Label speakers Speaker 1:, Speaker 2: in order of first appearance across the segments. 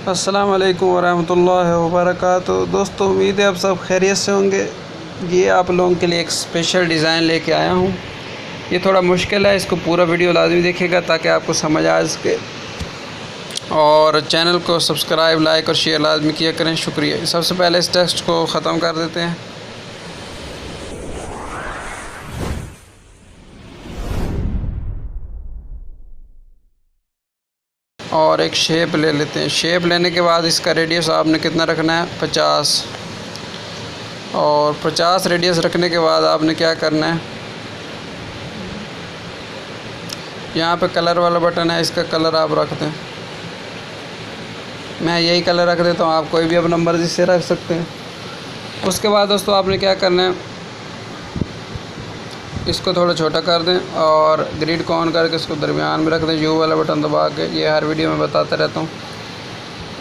Speaker 1: अस्सलाम वालेकुम वरहमतुल्लाहि वबरकातुहू। दोस्तों, उम्मीद है आप सब खैरियत से होंगे। ये आप लोगों के लिए एक स्पेशल डिज़ाइन लेके आया हूँ। ये थोड़ा मुश्किल है, इसको पूरा वीडियो लाजमी देखिएगा ताकि आपको समझ आ सके। और चैनल को सब्सक्राइब, लाइक और शेयर लाजमी किया करें। शुक्रिया। सबसे पहले इस टेक्स्ट को ख़त्म कर देते हैं और एक शेप ले लेते हैं। शेप लेने के बाद इसका रेडियस आपने कितना रखना है, 50। और 50 रेडियस रखने के बाद आपने क्या करना है, यहाँ पे कलर वाला बटन है, इसका कलर आप रख दें। मैं यही कलर रख देता हूँ, आप कोई भी अपना मर्ज़ी से रख सकते हैं। उसके बाद दोस्तों आपने क्या करना है, इसको थोड़ा छोटा कर दें और ग्रिड को ऑन करके इसको दरमियान में रख दें। यू वाला बटन दबा के, ये हर वीडियो में बताता रहता हूँ।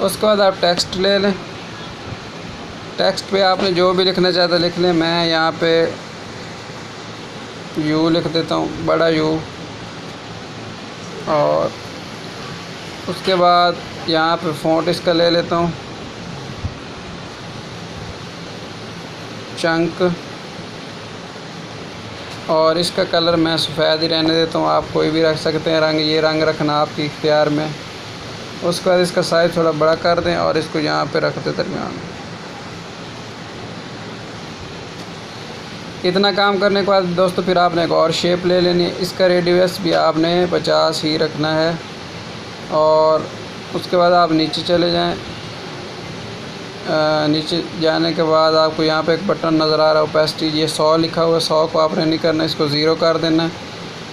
Speaker 1: उसके बाद आप टेक्स्ट ले लें। टेक्स्ट पे आपने जो भी लिखना चाहते लिख लें। मैं यहाँ पे यू लिख देता हूँ, बड़ा यू। और उसके बाद यहाँ पे फ़ॉन्ट इसका ले लेता हूँ, चंक। और इसका कलर मैं सफ़ेद ही रहने देता हूँ, आप कोई भी रख सकते हैं रंग। ये रंग रखना आपकी इख्तियार में। उसके बाद इसका साइज़ थोड़ा बड़ा कर दें और इसको यहाँ पे रख दें दरमियान में। इतना काम करने के बाद दोस्तों फिर आपने एक और शेप ले लेनी है। इसका रेडियस भी आपने 50 ही रखना है। और उसके बाद आप नीचे चले जाएं। नीचे जाने के बाद आपको यहाँ पे एक बटन नज़र आ रहा है, ओपेसिटी, ये 100 लिखा हुआ है। 100 को आपने नहीं करना, इसको 0 कर देना है।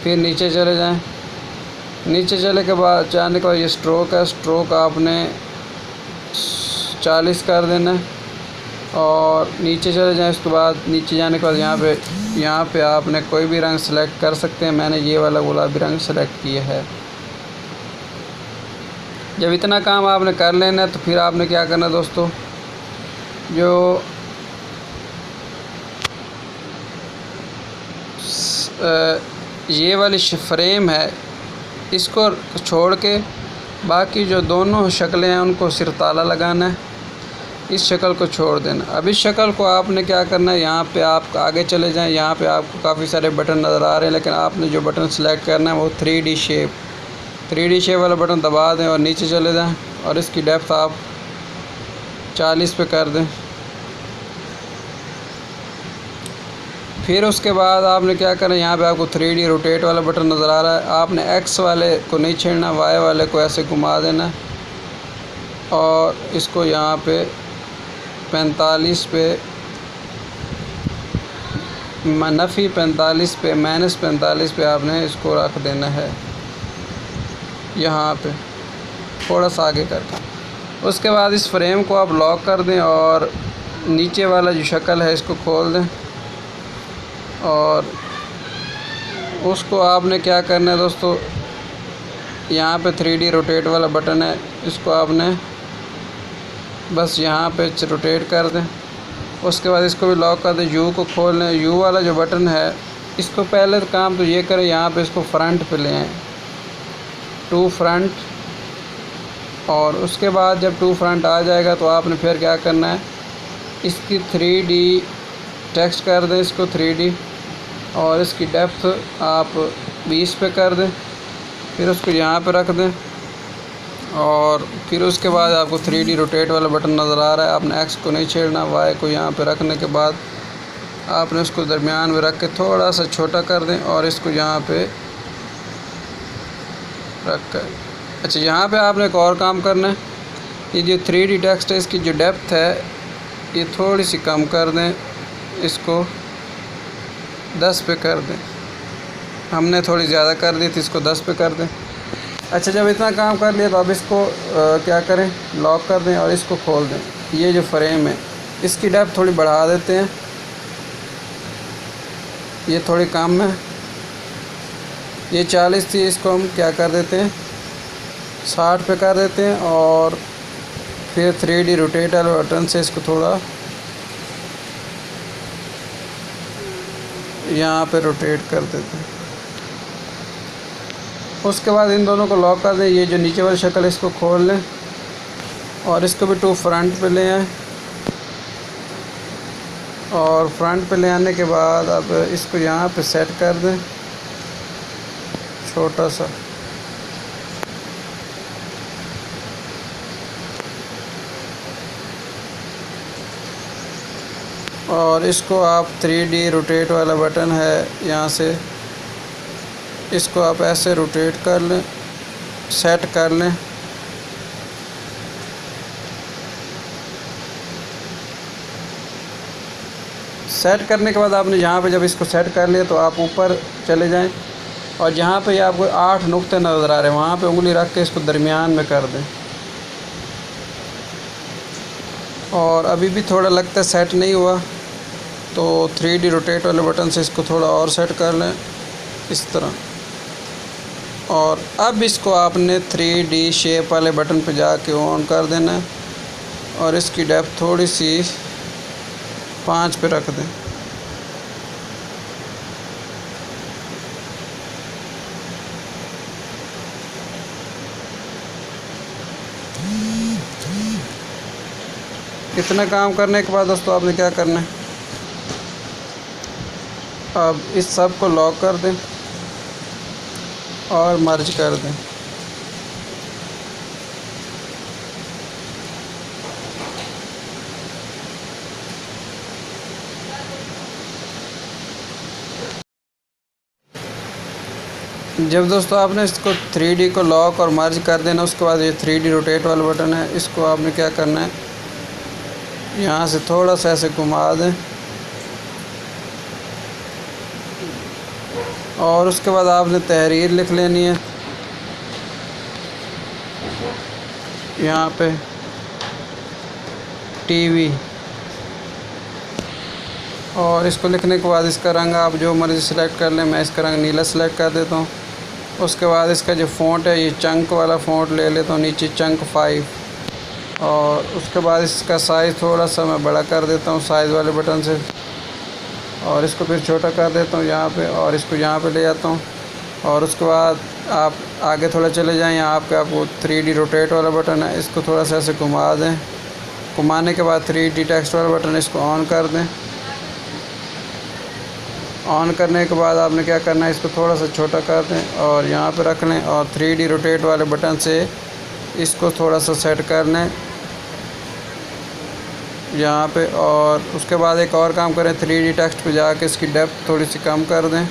Speaker 1: फिर नीचे चले जाएं। नीचे चले के बाद जाने के बाद ये स्ट्रोक है, स्ट्रोक आपने 40 कर देना है। और नीचे चले जाएं। उसके बाद नीचे जाने के बाद यहाँ पे आपने कोई भी रंग सेलेक्ट कर सकते हैं। मैंने ये वाला गुलाबी रंग सेलेक्ट किया है। जब इतना काम आपने कर लेना है तो फिर आपने क्या करना है दोस्तों, जो ये वाली फ्रेम है इसको छोड़ के बाकी जो दोनों शक्लें हैं उनको सिर्फ ताला लगाना है। इस शक्ल को छोड़ देना। अब इस शक्ल को आपने क्या करना है, यहाँ पे आप आगे चले जाएं। यहाँ पे आपको काफ़ी सारे बटन नज़र आ रहे हैं, लेकिन आपने जो बटन सेलेक्ट करना है वो 3D शेप वाला बटन दबा दें और नीचे चले जाएं। और इसकी डेप्थ आप 40 पे कर दें। फिर उसके बाद आपने क्या करना है, यहाँ पे आपको 3D रोटेट वाला बटन नज़र आ रहा है। आपने X वाले को नहीं छेड़ना, Y वाले को ऐसे घुमा देना और इसको यहाँ पे 45 पे -45 पे -45 पे आपने इसको रख देना है, यहाँ पे थोड़ा सा आगे करके। उसके बाद इस फ्रेम को आप लॉक कर दें और नीचे वाला जो शक्ल है इसको खोल दें। और उसको आपने क्या करना है दोस्तों, यहाँ पे 3D रोटेट वाला बटन है, इसको आपने बस यहाँ पे रोटेट कर दें। उसके बाद इसको भी लॉक कर दें। यू को खोल लें। यू वाला जो बटन है इसको पहले काम तो ये करें, यहाँ पे इसको फ्रंट पे ले आएँ, टू फ्रंट। और उसके बाद जब टू फ्रंट आ जाएगा तो आपने फिर क्या करना है, इसकी 3D टेक्स्ट कर दें, इसको 3D। और इसकी डेप्थ आप 20 पे कर दें। फिर उसको यहाँ पे रख दें। और फिर उसके बाद आपको 3D रोटेट वाला बटन नज़र आ रहा है। आपने X को नहीं छेड़ना, Y को यहाँ पे रखने के बाद आपने उसको दरमियान में रख के थोड़ा सा छोटा कर दें और इसको यहाँ पे रख कर। अच्छा, यहाँ पे आपने एक और काम करना है। ये जो 3D टेक्स्ट है इसकी जो डेप्थ है ये थोड़ी सी कम कर दें, इसको 10 पे कर दें। हमने थोड़ी ज़्यादा कर दी थी, इसको 10 पे कर दें। अच्छा, जब इतना काम कर लिया तो अब इसको क्या करें, लॉक कर दें और इसको खोल दें। ये जो फ्रेम है इसकी डेप्थ थोड़ी बढ़ा देते हैं, ये थोड़ी कम है, ये 40 थी, इसको हम क्या कर देते हैं 60 पे कर देते हैं। और फिर 3D रोटेट वाले बटन से इसको थोड़ा यहाँ पे रोटेट कर देते हैं। उसके बाद इन दोनों को लॉक कर दें। ये जो नीचे वाली शक्ल है इसको खोल लें और इसको भी टू फ्रंट पे ले आए, और फ्रंट पे ले आने के बाद अब इसको यहाँ पे सेट कर दें छोटा सा। और इसको आप 3D रोटेट वाला बटन है, यहाँ से इसको आप ऐसे रोटेट कर लें, सेट कर लें। सेट करने के बाद आपने जहाँ पे जब इसको सेट कर लिया तो आप ऊपर चले जाएं, और जहाँ पे आपको 8 नुक्ते नज़र आ रहे हैं वहाँ पे उंगली रख के इसको दरमियान में कर दें। और अभी भी थोड़ा लगता है सेट नहीं हुआ, तो 3D रोटेट वाले बटन से इसको थोड़ा और सेट कर लें इस तरह। और अब इसको आपने 3D शेप वाले बटन पे जाके ऑन कर देना है, और इसकी डेप्थ थोड़ी सी 5 पे रख दें। इतना काम करने के बाद दोस्तों आपने क्या करना है, अब इस सब को लॉक कर दें और मर्ज कर दें। जब दोस्तों आपने इसको 3D को लॉक और मर्ज कर देना, उसके बाद ये 3D रोटेट वाला बटन है, इसको आपने क्या करना है, यहाँ से थोड़ा सा ऐसे घुमा दें, और उसके बाद आपने तहरीर लिख लेनी है यहाँ पे टीवी। और इसको लिखने के बाद इसका रंग आप जो मर्ज़ी सेलेक्ट कर लें, मैं इसका रंग नीला सेलेक्ट कर देता हूँ। उसके बाद इसका जो फ़ॉन्ट है ये चंक वाला फ़ॉन्ट ले लेता हूँ, नीचे चंक 5। और उसके बाद इसका साइज़ थोड़ा सा मैं बड़ा कर देता हूँ साइज़ वाले बटन से, और इसको फिर छोटा कर देता हूँ यहाँ पे, और इसको यहाँ पे ले जाता हूँ। और उसके बाद आप आगे थोड़ा चले जाएँ, यहाँ आपको 3D रोटेट वाला बटन है, इसको थोड़ा सा ऐसे घुमा दें। घुमाने के बाद 3D टेक्स्ट वाला बटन इसको ऑन कर दें। ऑन करने के बाद आपने क्या करना है, इसको थोड़ा सा छोटा कर दें और यहाँ पे रख लें, और 3D रोटेट वाले बटन से इसको थोड़ा सा सेट कर लें यहाँ पे। और उसके बाद एक और काम करें, 3D टेक्स्ट पे जाके इसकी डेप्थ थोड़ी सी कम कर दें।